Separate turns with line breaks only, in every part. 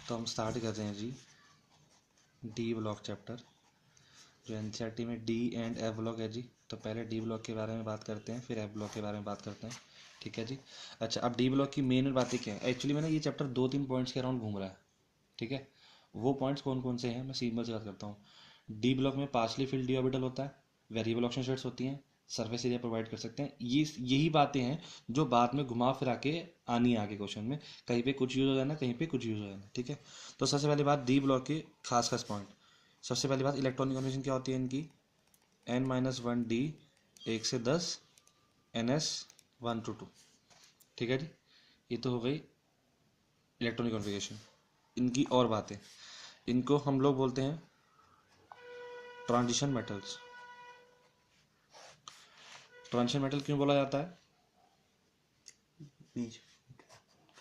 तो हम स्टार्ट कर रहे हैं जी डी ब्लॉक चैप्टर, जो एनसीईआरटी में डी एंड एफ ब्लॉक है जी। तो पहले डी ब्लॉक के बारे में बात करते हैं, फिर एफ ब्लॉक के बारे में बात करते हैं, ठीक है जी। अच्छा, अब डी ब्लॉक की मेन बातें क्या है? एक्चुअली में ना ये चैप्टर 2-3 पॉइंट्स के अराउंड घूम रहा है, ठीक है। वो पॉइंट्स कौन कौन से हैं मैं सिंपल से बात करता हूँ। डी ब्लॉक में पार्शली फिल्ड डी ऑर्बिटल होता है, वेरिएबल ऑक्सीजन शेड्स होती हैं, सरफेस एरिया प्रोवाइड कर सकते हैं। ये यही बातें हैं जो बाद में घुमा फिरा के आनी है आगे क्वेश्चन में, कहीं पे कुछ यूज हो जाना, कहीं पे कुछ यूज हो जाना, ठीक है। तो सबसे पहली बात डी ब्लॉक के खास खास पॉइंट। सबसे पहली बात, इलेक्ट्रॉनिक कन्फर्मेशन क्या होती है इनकी? n-1d 1 से 10 ns 1 to 2, ठीक है जी। ये तो हो गई इलेक्ट्रॉनिक कॉन्फ़िगरेशन। इनकी और बातें, इनको हम लोग बोलते हैं ट्रांजिशन मेटल्स। ट्रांजिशन मेटल क्यों बोला जाता है?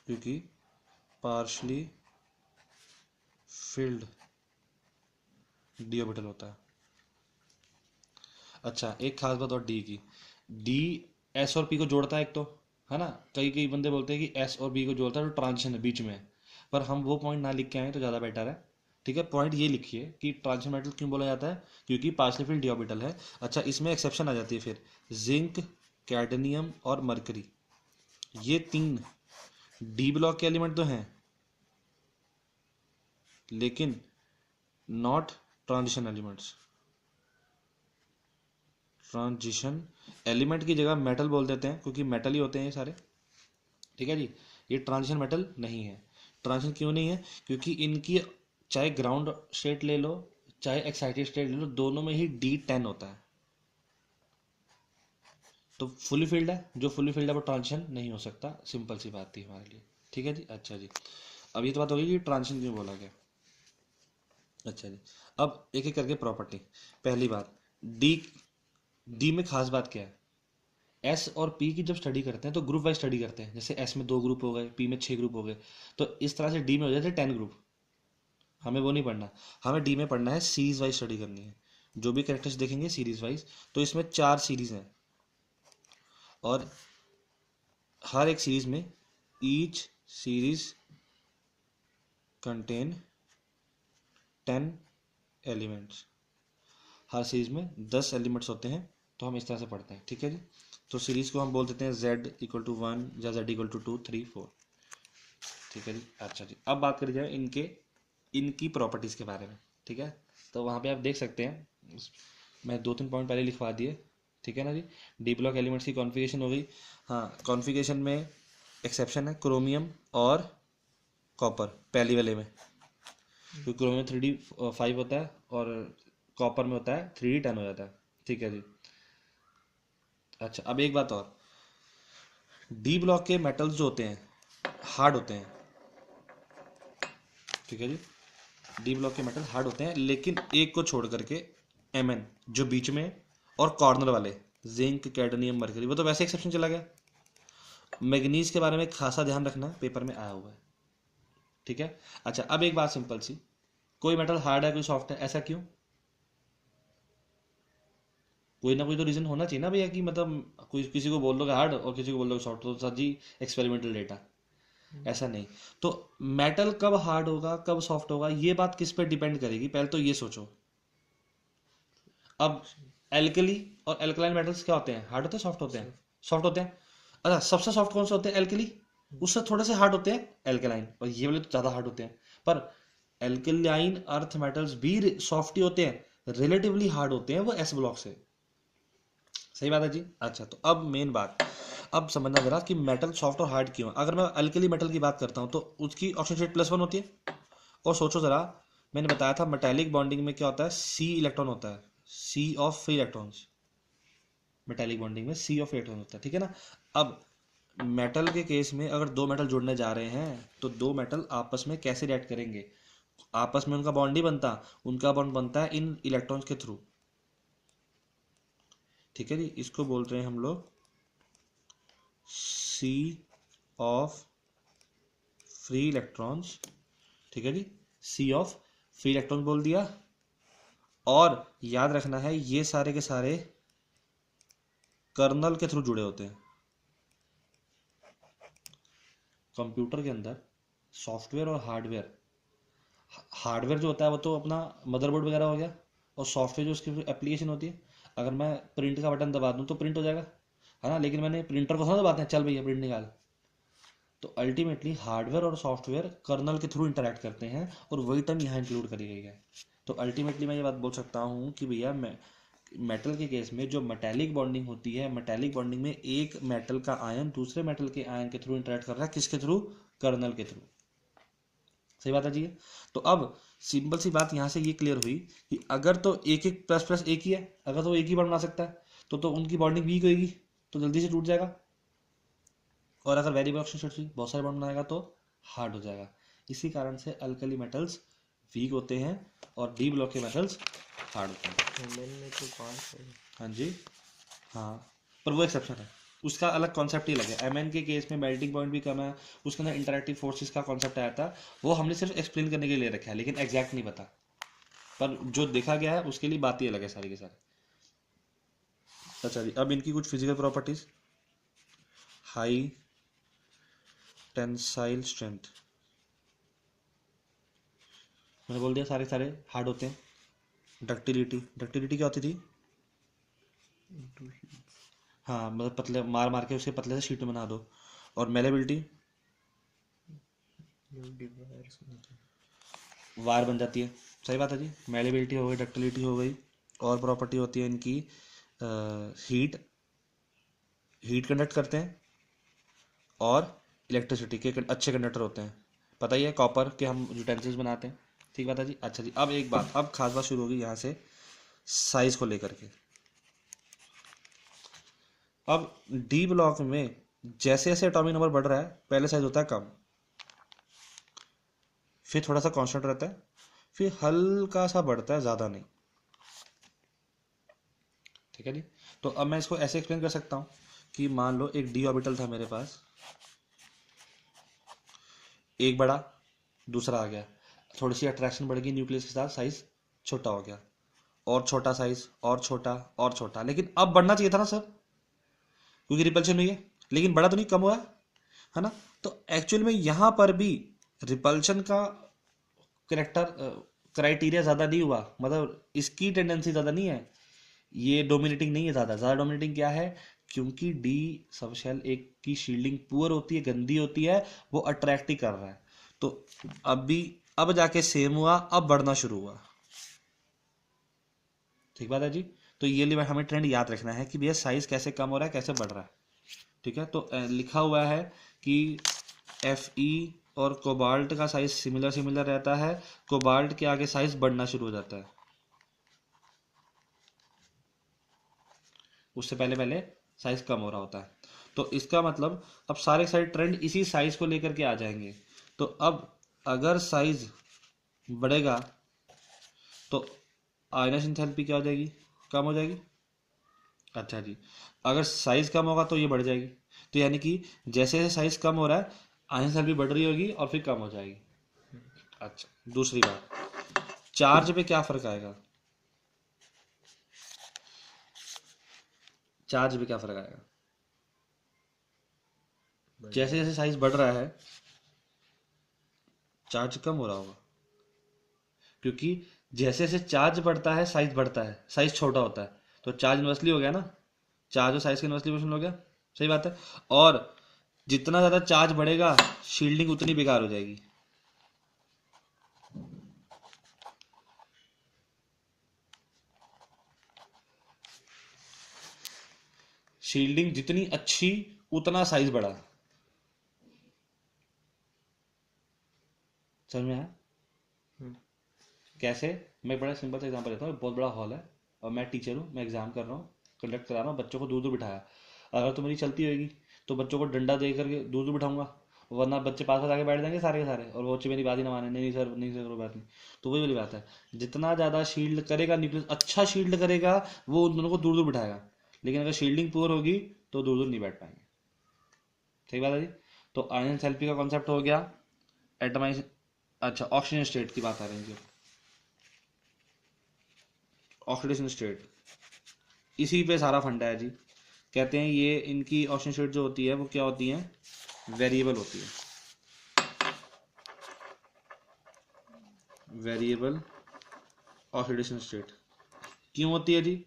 क्योंकि पार्शली फिल्ड डी ऑर्बिटल होता है। अच्छा, एक खास बात और डी की, डी एस और पी को जोड़ता है एक, तो है ना। कई कई बंदे बोलते हैं कि एस और बी को जोड़ता है, तो ट्रांजिशन है बीच में है। पर हम वो पॉइंट ना लिख के आए तो ज़्यादा बेटर है, ठीक है। पॉइंट ये लिखिए कि ट्रांजिशन मेटल क्यों बोला जाता है, क्योंकि पार्शली फिल्ड डी ऑर्बिटल है। अच्छा, इसमें एक्सेप्शन आ जाती है फिर, जिंक, कैडमियम और मरकरी, ये 3 डी ब्लॉक के एलिमेंट तो हैं, लेकिन not transition elements. Transition element की जगह मेटल बोल देते हैं, क्योंकि मेटल ही होते हैं ये सारे, ठीक है जी। ये ट्रांजिशन मेटल नहीं है। ट्रांजिशन क्यों नहीं है? क्योंकि इनकी चाहे ग्राउंड स्टेट ले लो, चाहे एक्साइटेड स्टेट ले लो, दोनों में ही D10 होता है। तो फुली फील्ड है, जो फुली फील्ड है वो ट्रांजिशन नहीं हो सकता, सिंपल सी बात थी हमारे लिए, ठीक है जी। अच्छा जी, अब ये तो बात होगी कि ट्रांजिशन क्यों बोला गया। अच्छा जी, अब एक एक करके प्रॉपर्टी। पहली बात, डी डी में खास बात क्या है? एस और पी की जब स्टडी करते हैं तो ग्रुप वाइज स्टडी करते हैं। जैसे एस में 2 ग्रुप हो गए, पी में 6 ग्रुप हो गए, तो इस तरह से डी में हो जाते हैं 10 ग्रुप। हमें वो नहीं पढ़ना, हमें डी में पढ़ना है, सीरीज वाइज स्टडी करनी है। जो भी कैरेक्टर्स देखेंगे सीरीज वाइज, तो इसमें 4 सीरीज हैं, और हर एक सीरीज में ईच सीरीज कंटेन 10 एलिमेंट्स। हर सीरीज में 10 एलिमेंट्स होते हैं, तो हम इस तरह से पढ़ते हैं, ठीक है जी। तो सीरीज को हम बोल देते हैं z=1 या z=2 3 4, ठीक है जी। अच्छा जी, अब बात करी जाए इनकी प्रॉपर्टीज़ के बारे में, ठीक है। तो वहाँ पे आप देख सकते हैं, मैं 2-3 पॉइंट पहले लिखवा दिए, ठीक है ना जी। डी ब्लॉक एलिमेंट्स की कॉन्फ़िगरेशन हो गई। हाँ, कॉन्फ़िगरेशन में एक्सेप्शन है क्रोमियम और कॉपर पहली वाले में, क्योंकि क्रोमियम 3D5 होता है और कॉपर में होता है 3D10 हो जाता है, ठीक है जी। अच्छा, अब एक बात और, डी ब्लॉक के मेटल्स जो होते हैं हार्ड होते हैं, ठीक है जी। डी ब्लॉक के मेटल हार्ड होते हैं, लेकिन एक को छोड़ करके Mn जो बीच में, और कॉर्नर वाले जिंक, कैडमियम, मरकरी, वो तो वैसे एक्सेप्शन चला गया। मैग्नीज के बारे में खासा ध्यान रखना, पेपर में आया हुआ है, ठीक है। अच्छा, अब एक बात सिंपल सी, कोई मेटल हार्ड है कोई सॉफ्ट है, ऐसा क्यों? कोई ना कोई तो रीजन होना चाहिए ना भैया, कि मतलब कोई किसी को बोल दोगे हार्ड और किसी को बोल दोगे सॉफ्ट, तो सर जी एक्सपेरिमेंटल डेटा, ऐसा नहीं। तो मेटल कब हार्ड होगा कब सॉफ्ट होगा, ये बात किस पे डिपेंड करेगी, पहले तो ये सोचो। अब एल्कली और एल्कलाइन मेटल्स क्या होते हैं, हार्ड होते हैं सॉफ्ट होते हैं? सॉफ्ट होते हैं। अच्छा, सबसे सॉफ्ट कौन से होते हैं? एल्कली। उससे थोड़े से हार्ड होते हैं एल्कलाइन, और ये वाले तो ज़्यादा हार्ड होते हैं। पर एल्कलाइन अर्थ मेटल्स भी सॉफ्ट ही होते हैं, रिलेटिवली हार्ड होते हैं वो एस ब्लॉक से, सही बात है जी। अच्छा, तो अब मेन बात, अब समझना जरा कि मेटल सॉफ्ट और हार्ड क्यों है। अगर मैं अल्कली मेटल की बात करता हूँ तो उसकी ऑक्सीजन स्टेट +1 होती है, और सोचो जरा, मैंने बताया था मेटालिक बॉन्डिंग में क्या होता है, सी इलेक्ट्रॉन होता है, sea of free electrons. Metallic bonding में सी ऑफ इलेक्ट्रॉन होता है, ठीक है ना। अब मेटल के केस में अगर 2 मेटल जुड़ने जा रहे हैं, तो 2 मेटल आपस में कैसे रिएक्ट करेंगे? आपस में उनका बॉन्ड नहीं बनता, उनका बॉन्ड बनता है इन इलेक्ट्रॉन्स के थ्रू, ठीक है जी। इसको बोल रहे हैं हम लोग सी ऑफ फ्री इलेक्ट्रॉन्स, ठीक है जी। सी ऑफ फ्री इलेक्ट्रॉन बोल दिया, और याद रखना है ये सारे के सारे कर्नल के थ्रू जुड़े होते हैं। कंप्यूटर के अंदर सॉफ्टवेयर और हार्डवेयर हार्डवेयर जो होता है वो तो अपना मदरबोर्ड वगैरह हो गया, और सॉफ्टवेयर जो उसकी एप्लीकेशन होती है, अगर मैं प्रिंट का बटन दबा दूँ तो प्रिंट हो जाएगा, है ना, लेकिन मैंने प्रिंटर को थोड़ा दबाते हैं चल भैया प्रिंट निकाल। तो अल्टीमेटली हार्डवेयर और सॉफ्टवेयर कर्नल के थ्रू इंटरैक्ट करते हैं, और वही टर्म यहाँ इंक्लूड करी गई है। तो अल्टीमेटली मैं ये बात बोल सकता हूँ कि भैया मैं मेटल के केस में जो मेटेलिक बॉन्डिंग होती है, मेटेलिक बॉन्डिंग में एक मेटल का आयन दूसरे मेटल के आयन के थ्रू इंटरैक्ट कर रहा है, किसके थ्रू, कर्नल के थ्रू। सही बात है जी। तो अब सिंपल सी बात यहाँ से ये क्लियर हुई कि अगर तो एक एक प्लस प्लस एक ही है, अगर तो एक ही बॉन्ड बना सकता है तो उनकी बॉन्डिंग वीक होगी, तो जल्दी से टूट जाएगा, और अगर वेरिएबल ऑक्सीजन से बहुत सारे बॉन्ड बनाएगा तो हार्ड हो जाएगा। इसी कारण से अल्कली मेटल्स वीक होते हैं और डी ब्लॉक के मेटल्स हार्ड होते हैं।
में तो कौन सा है?
हाँ जी, हाँ, पर वो एक्सेप्शन है, उसका अलग कॉन्सेप्ट ही अलग है। एमएन के केस में मेल्टिंग पॉइंट भी कम है, उसके अंदर इंटरैक्टिव फोर्सेस का कॉन्सेप्ट आया था, वो हमने सिर्फ एक्सप्लेन करने के लिए रखा है, लेकिन एग्जैक्ट नहीं पता, पर जो देखा गया है उसके लिए बात ही अलग है सारी की सारी। अच्छा जी, अब इनकी कुछ physical properties, high tensile strength, मैंने बोल दिया सारे सारे हार्ड होते हैं। डक्टिलिटी, डक्टिलिटी क्या होती थी, हाँ मतलब पतले मार मार के उसके पतले से शीट बना दो। और मेलेबिलिटी, वार बन जाती है। सही बात है जी, मेलेबिलिटी हो गई, डक्टिलिटी हो गई, और प्रॉपर्टी होती है इनकी हीट, हीट कंडक्ट करते हैं, और इलेक्ट्रिसिटी के अच्छे कंडक्टर होते हैं। पता ही है कॉपर के हम यूटेंसिल्स बनाते हैं। ठीक बात है जी। अच्छा जी, अब एक बात, अब खास बात शुरू होगी यहाँ से साइज को लेकर के। अब डी ब्लॉक में जैसे जैसे एटॉमिक नंबर बढ़ रहा है, पहले साइज होता है कम, फिर थोड़ा सा कांस्टेंट रहता है, फिर हल्का सा बढ़ता है, ज़्यादा नहीं। ठीक है जी। तो अब मैं इसको ऐसे एक्सप्लेन कर सकता हूँ कि मान लो एक डी ऑर्बिटल था मेरे पास, एक बड़ा, दूसरा आ गया, थोड़ी सी अट्रैक्शन बढ़ गई न्यूक्लियस के साथ, साइज छोटा हो गया, और छोटा साइज, और छोटा, और छोटा, लेकिन अब बढ़ना चाहिए था ना सर, क्योंकि रिपल्शन हुई है, लेकिन बड़ा तो नहीं, कम हुआ है ना। तो एक्चुअल में यहाँ पर भी रिपल्शन का करेक्टर क्राइटेरिया ज़्यादा नहीं हुआ, मतलब इसकी टेंडेंसी ज़्यादा नहीं है, ये डोमिनेटिंग नहीं है, ज़्यादा डोमिनेटिंग क्या है, क्योंकि डी सबशेल एक की शील्डिंग पुअर होती है, गंदी होती है, वो अट्रैक्ट ही कर रहा है। तो अब जाके सेम हुआ, अब बढ़ना शुरू हुआ। ठीक बात है जी। तो ये लिए हमें ट्रेंड याद रखना है कि भैया साइज कैसे कम हो रहा है, कैसे बढ़ रहा है। ठीक है, तो लिखा हुआ है कि Fe और कोबाल्ट का साइज सिमिलर सिमिलर रहता है, कोबाल्ट के आगे साइज बढ़ना शुरू हो जाता है, उससे पहले पहले साइज कम हो रहा होता है। तो इसका मतलब अब सारे सारे ट्रेंड इसी साइज को लेकर के आ जाएंगे। तो अब अगर साइज बढ़ेगा तो आयनाइजेशन एंथैल्पी क्या हो जाएगी, कम हो जाएगी। अच्छा जी, अगर साइज कम होगा तो ये बढ़ जाएगी, तो यानी कि जैसे जैसे साइज कम हो रहा है आयनाइजेशन एंथैल्पी बढ़ रही होगी और फिर कम हो जाएगी। अच्छा, दूसरी बात, चार्ज पे क्या फर्क आएगा, चार्ज पे क्या फर्क आएगा, जैसे जैसे साइज बढ़ रहा है चार्ज कम हो रहा होगा, क्योंकि जैसे जैसे चार्ज बढ़ता है साइज बढ़ता है, साइज छोटा होता है, तो चार्ज इन्वर्सली हो गया ना, चार्ज और साइज का इन्वर्सली प्रोपोर्शनल हो गया। सही बात है। और जितना ज़्यादा चार्ज बढ़ेगा शील्डिंग उतनी बेकार हो जाएगी। शील्डिंग जितनी अच्छी उतना साइज बड़ा। समझ में आया कैसे? मैं बड़ा सिंपल सा एग्जांपल देता हूँ। बहुत बड़ा हॉल है और मैं टीचर हूँ, मैं एग्जाम कर रहा हूँ, कंडक्ट करा रहा हूँ, बच्चों को दूर दूर बिठाया। अगर तो मेरी चलती होगी तो बच्चों को डंडा दे करके दूर दूर बिठाऊंगा, वरना बच्चे पास पास आके बैठ जाएंगे सारे के सारे, और वो बच्चे मेरी बात ही ना माने, नहीं सर नहीं सर कोई बात नहीं। तो वही वाली बात है, जितना ज़्यादा शील्ड करेगा न्यूक्लियस, अच्छा शील्ड करेगा, वो उन दोनों को दूर दूर बिठाएगा, लेकिन अगर शील्डिंग पुअर होगी तो दूर दूर नहीं बैठ पाएंगे। ठीक बात है जी। तो आयन थेरेपी का कॉन्सेप्ट हो गया, एटमाइज। अच्छा, ऑक्सीजन स्टेट की बात आ रही है, ऑक्सीडेशन स्टेट, इसी पे सारा फंडा है जी। कहते हैं ये इनकी ऑक्सीजन स्टेट जो होती है वो क्या होती है, वेरिएबल होती है। वेरिएबल ऑक्सीडेशन स्टेट क्यों होती है जी?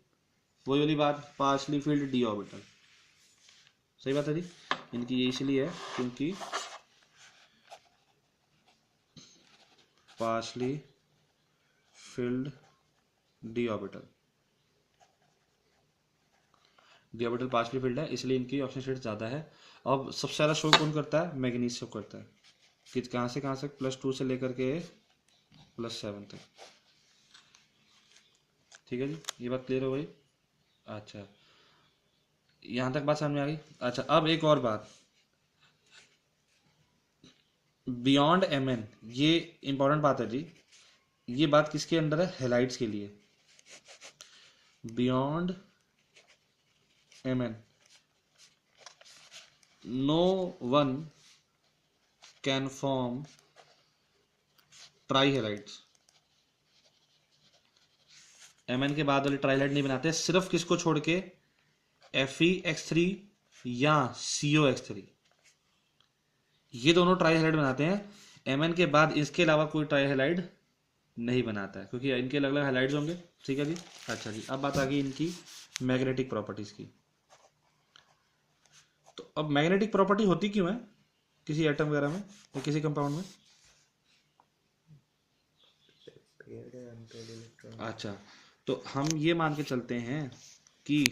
वही वाली बात, पार्शली फिल्ड डी ऑर्बिटल। सही बात है जी। इनकी ये इसलिए है क्योंकि partially field D orbital, D orbital partially field है, इसलिए इनकी ऑक्सीजन स्टेट ज़्यादा है। अब सबसे ज़्यादा शो कौन करता है? मैग्नीज शो करता है। कि कहाँ से +2 से लेकर के +7 तक। ठीक है जी, ये बात क्लियर हो गई। अच्छा, यहाँ तक बात समझ में आ गई। अच्छा, अब एक और बात, बियॉन्ड Mn, ये इंपॉर्टेंट बात है जी। ये बात किसके अंडर है? हेलाइड्स के लिए। Beyond Mn no one can form trihalides. Mn के बाद वाले ट्राइहाइड नहीं बनाते, सिर्फ किसको छोड़ के? FeX3 या COX3, ये दोनों ट्राइहाइड बनाते हैं। Mn के बाद इसके अलावा कोई ट्राइहाइड नहीं बनाता है, क्योंकि इनके अलग अलग हैलाइड्स होंगे। ठीक है जी। अच्छा जी, अब बात आ गई इनकी मैग्नेटिक प्रॉपर्टीज की। तो अब मैग्नेटिक प्रॉपर्टी होती क्यों है किसी एटम वगैरह में या किसी कंपाउंड में? अच्छा, तो हम ये मान के चलते हैं कि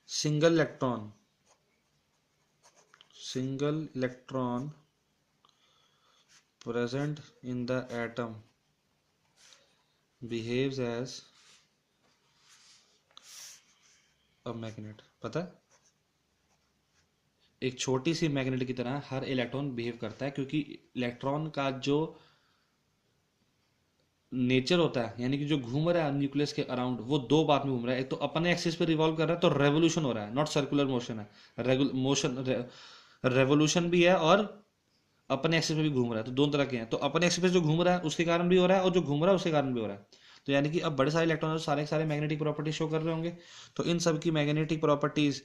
single electron present in the atom behaves as a magnet। पता है, एक छोटी सी मैग्नेट की तरह हर इलेक्ट्रॉन बिहेव करता है, क्योंकि इलेक्ट्रॉन का जो नेचर होता है, यानी कि जो घूम रहा है न्यूक्लियस के अराउंड, वो दो बात में घूम रहा है। एक तो अपने एक्सिस पे रिवॉल्व कर रहा है, तो रेवोल्यूशन हो रहा है, नॉट सर्कुलर मोशन है। रेवोल्यूशन भी है और अपने एक्सिस पे भी घूम रहा है, तो दोनों तरह के हैं। तो अपने एक्सिस पे जो घूम रहा है उसके कारण भी हो रहा है, और जो घूम रहा है उसके कारण भी हो रहा है। तो यानी कि अब बड़े सारे इलेक्ट्रॉन सारे के सारे मैग्नेटिक प्रॉपर्टीज शो कर रहे होंगे। तो इन सब की मैग्नेटिक प्रॉपर्टीज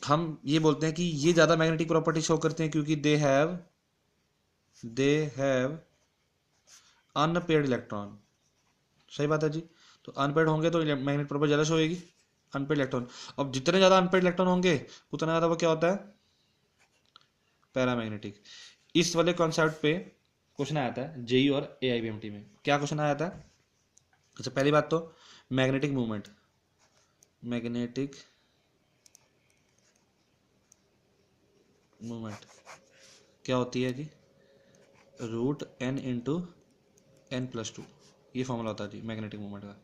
हम ये बोलते हैं कि ये ज़्यादा मैग्नेटिक प्रॉपर्टी शो करते हैं, क्योंकि दे हैव अनपेयर्ड इलेक्ट्रॉन। सही बात है जी। तो अनपेयर्ड होंगे तो मैग्नेटिक प्रॉपर्टी ज़्यादा शो होगी, अनपेयर्ड इलेक्ट्रॉन। अब जितने ज़्यादा अनपेयर्ड इलेक्ट्रॉन होंगे उतना ज़्यादा वो क्या होता है? पैरामैग्नेटिक। इस वाले कॉन्सेप्ट पे क्वेश्चन आया था जेई और AIBMT में। क्या क्वेश्चन आया था? अच्छा, पहली बात तो मैग्नेटिक मूवमेंट क्या होती है जी? √n × n+2, ये फॉर्मूला होता है जी मैग्नेटिक मूवमेंट का।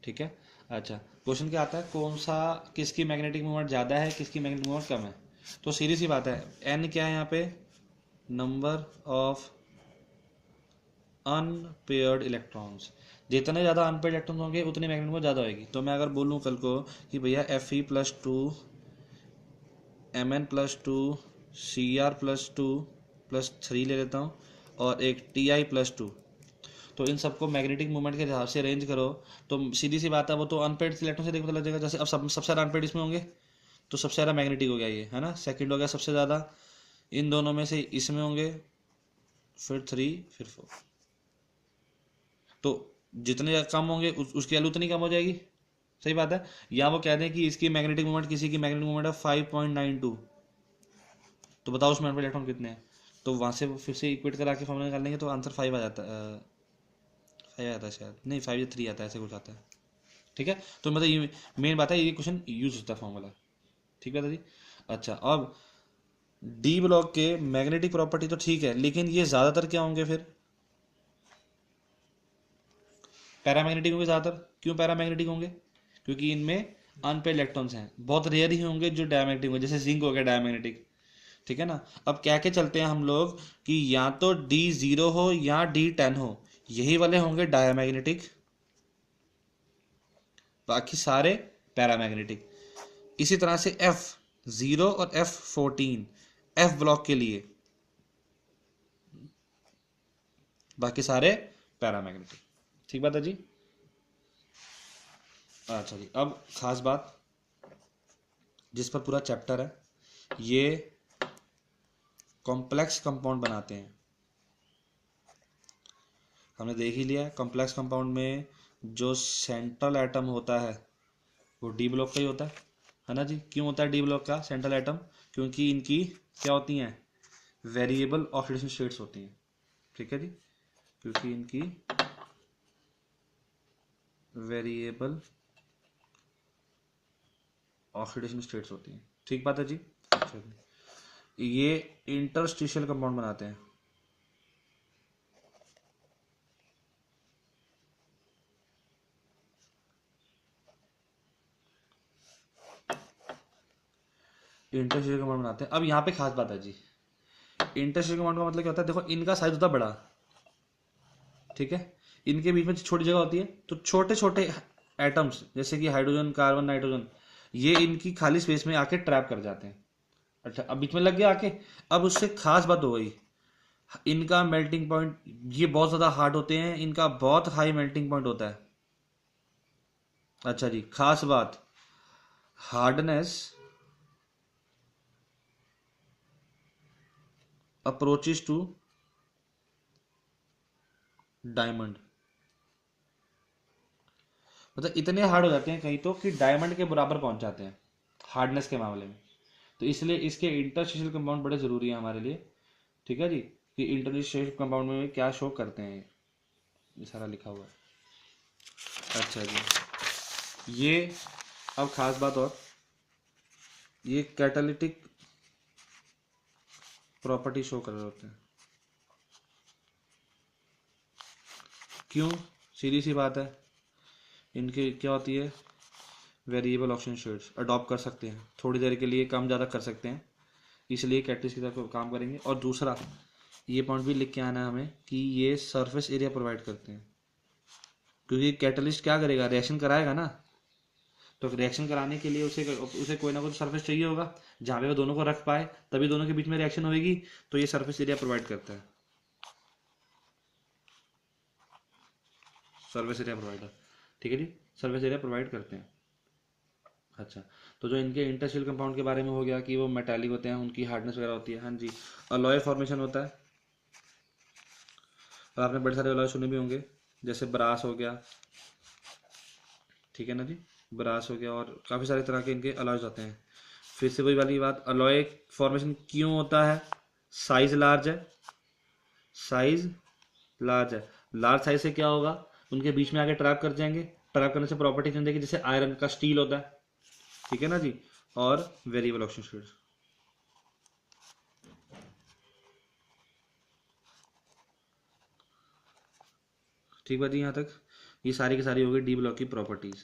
ठीक है। अच्छा, क्वेश्चन क्या आता है? कौन सा, किसकी मैग्नेटिक मूवमेंट ज़्यादा है, किसकी मैग्नेटिक मूवमेंट कम है? तो सीधी सी बात है, n क्या है यहाँ पे? Number of unpaired electrons. जितने ज़्यादा अनपेयर्ड इलेक्ट्रॉन्स होंगे उतनी मैग्नेटिक मूवमेंट ज़्यादा होगी। तो मैं अगर बोलूँ कल को कि भैया Fe+2 Mn+2 Cr+2+3 ले लेता हूँ, और एक Ti+2, तो इन सबको मैग्नेटिक मूवमेंट के हिसाब से अरेंज करो, तो सीधी सी बात है, वो तो अनपेयर्ड इलेक्ट्रॉन से देखो पता लग जाएगा। जैसे अब सबसे ज़्यादा अनपेयर्ड इसमें होंगे, तो सबसे ज़्यादा मैग्नेटिक हो गया ये, है ना। सेकंड हो गया सबसे ज़्यादा, इन दोनों में से इसमें होंगे, फिर 3, फिर 4। तो जितने कम होंगे उसकी वैल्यू उतनी कम हो जाएगी। सही बात है। या वो कह दें कि इसकी मैग्नेटिक मूवमेंट, किसी की मैग्नेटिक मूवमेंट है 5.92, तो बताओ उसमें अनपेयर्ड इलेक्ट्रॉन कितने हैं? तो वहाँ से फिर से इक्वेट करा के फॉर्मूला निकाल लेंगे, तो आंसर 5 आ जाता है। 5 आता है शायद, नहीं 5 या 3 आता है, ऐसे कुछ आता है। ठीक है। तो मतलब ये मेन बात है, ये क्वेश्चन यूज होता है फॉर्मूला। ठीक है दादी। अच्छा, अब डी ब्लॉक के मैग्नेटिक प्रॉपर्टी तो ठीक है, लेकिन ये ज़्यादातर क्या होंगे फिर? पैरामैग्नेटिक होंगे ज़्यादातर। क्यों पैरामैग्नेटिक होंगे? क्योंकि इनमें अनपेयर्ड इलेक्ट्रॉन्स हैं। बहुत रेयर ही होंगे जो डायमैग्नेटिक होंगे, जैसे जिंक हो गया डायमैग्नेटिक। ठीक है ना। अब कह के चलते हैं हम लोग कि या तो D0 हो या D10 हो, यही वाले होंगे डायमैग्नेटिक, बाकी सारे पैरामैग्नेटिक। इसी तरह से F0 और F14 F ब्लॉक के लिए, बाकी सारे पैरामैग्नेटिक। ठीक बात है जी। अच्छा जी, अब खास बात जिस पर पूरा चैप्टर है, ये कॉम्प्लेक्स कंपाउंड बनाते हैं। हमने देख ही लिया है कॉम्प्लेक्स कंपाउंड में जो सेंट्रल एटम होता है वो डी ब्लॉक का ही होता है ना जी। क्यों होता है डी ब्लॉक का सेंट्रल एटम? क्योंकि इनकी क्या होती हैं, वेरिएबल ऑक्सीडेशन स्टेट्स होती हैं। ठीक है जी, क्योंकि इनकी वेरिएबल ऑक्सीडेशन स्टेट्स होती हैं। ठीक बात है जी। अच्छा जी, ये इंटरस्टिशियल कंपाउंड बनाते हैं। इंटरस्टिशियल कंपाउंड बनाते हैं। अब यहाँ पे खास बात है जी, इंटरस्टिशियल कंपाउंड का मतलब क्या होता है? देखो इनका साइज होता है बड़ा, ठीक है, इनके बीच में छोटी जगह होती है, तो छोटे छोटे एटम्स जैसे कि हाइड्रोजन, कार्बन, नाइट्रोजन, ये इनकी खाली स्पेस में आके ट्रैप कर जाते हैं। अच्छा, अब बीच में लग गया आके। अब उससे खास बात हो गई, इनका मेल्टिंग पॉइंट, ये बहुत ज्यादा हार्ड होते हैं, इनका बहुत हाई मेल्टिंग पॉइंट होता है। अच्छा जी, खास बात, हार्डनेस अप्रोचेस टू डायमंड, मतलब इतने हार्ड हो जाते हैं कहीं तो कि डायमंड के बराबर पहुंच जाते हैं हार्डनेस के मामले में। तो इसलिए इसके इंटरस्टिशियल कंपाउंड बड़े जरूरी है हमारे लिए। ठीक है जी, कि इंटरस्टिशियल कंपाउंड में क्या शो करते हैं, ये सारा लिखा हुआ है। अच्छा जी, ये अब खास बात, और ये कैटालिटिक प्रॉपर्टी शो कर रहे होते हैं। क्यों? सीधी सी बात है, इनकी क्या होती है, वेरिएबल ऑक्सीजन शेड्स अडॉप्ट कर सकते हैं, थोड़ी देर के लिए कम ज़्यादा कर सकते हैं, इसलिए कैटलिस्ट की तरफ काम करेंगे। और दूसरा ये पॉइंट भी लिख के आना है हमें कि ये सरफेस एरिया प्रोवाइड करते हैं, क्योंकि कैटलिस्ट क्या करेगा, रिएक्शन कराएगा ना, तो रिएक्शन कराने के लिए उसे कोई ना कोई सरफेस चाहिए होगा जहाँ पे वो दोनों को रख पाए, तभी दोनों के बीच में रिएक्शन होगी। तो ये सरफेस एरिया प्रोवाइड करता है, सर्विस एरिया प्रोवाइडर। ठीक है जी, सर्विस एरिया प्रोवाइड करते हैं। अच्छा, तो जो इनके इंटरस्टिशियल कंपाउंड के बारे में हो गया कि वो मेटालिक होते हैं, उनकी हार्डनेस वगैरह होती है। हाँ जी, अलॉय फॉर्मेशन होता है, और आपने बड़े सारे अलॉय सुने भी होंगे, जैसे ब्रास हो गया, ठीक है ना जी, ब्रास हो गया, और काफ़ी सारे तरह के इनके अलॉयज होते हैं। फिर से वही वाली बात, अलॉय फॉर्मेशन क्यों होता है? साइज लार्ज है, साइज लार्ज है, लार्ज साइज से क्या होगा, उनके बीच में आके ट्रैप कर जाएंगे, ट्रैप करने से प्रॉपर्टी चेंज देगी, जैसे आयरन का स्टील होता है। ठीक है ना जी, और वेरिएबल ऑक्सीजन स्टेट्स। ठीक बात जी, यहाँ तक ये सारी की सारी होगी डी ब्लॉक की प्रॉपर्टीज।